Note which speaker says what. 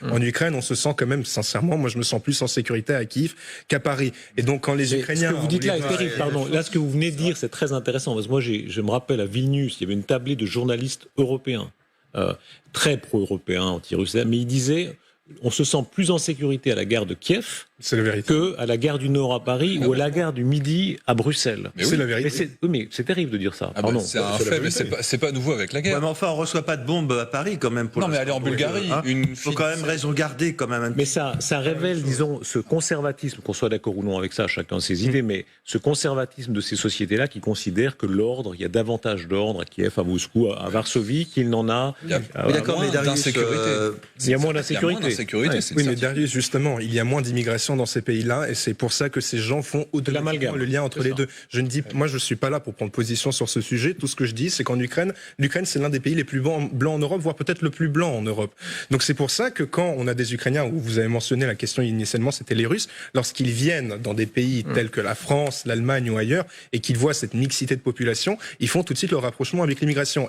Speaker 1: En Ukraine, on se sent quand même, sincèrement, moi je me sens plus en sécurité à Kiev qu'à Paris. Et donc quand les Ukrainiens...
Speaker 2: Ce que vous dites là est terrible, pardon. Là, ce que vous venez de dire, c'est très intéressant. Parce que moi, je me rappelle à Vilnius, il y avait une tablée de journalistes européens, très pro-européens, anti-russes, mais ils disaient... On se sent plus en sécurité à la gare de Kiev qu'à la gare du Nord à Paris ou à la gare du Midi à Bruxelles.
Speaker 1: Mais c'est la vérité.
Speaker 2: Mais c'est terrible de dire ça.
Speaker 3: Pardon. C'est un fait, mais c'est pas nouveau avec la guerre.
Speaker 4: Ouais, mais enfin, on ne reçoit pas de bombes à Paris quand même.
Speaker 3: Non, mais aller en Bulgarie.
Speaker 4: Il faut quand même raison garder quand même.
Speaker 2: Mais ça révèle, disons, ce conservatisme, qu'on soit d'accord ou non avec ça, chacun ses idées, mais ce conservatisme de ces sociétés-là qui considèrent que l'ordre, il y a davantage d'ordre à Kiev, à Moscou, à Varsovie, qu'il n'en a.
Speaker 3: Il y a moins d'insécurité.
Speaker 2: Il y a moins d'insécurité.
Speaker 1: Oui, mais Darius, justement, il y a moins d'immigration dans ces pays-là, et c'est pour ça que ces gens font automatiquement le lien entre les deux. Moi, je suis pas là pour prendre position sur ce sujet. Tout ce que je dis, c'est qu'en Ukraine, c'est l'un des pays les plus blancs en Europe, voire peut-être le plus blanc en Europe. Donc c'est pour ça que quand on a des Ukrainiens, où vous avez mentionné la question initialement, c'était les Russes, lorsqu'ils viennent dans des pays tels que la France, l'Allemagne ou ailleurs, et qu'ils voient cette mixité de population, ils font tout de suite le rapprochement avec l'immigration.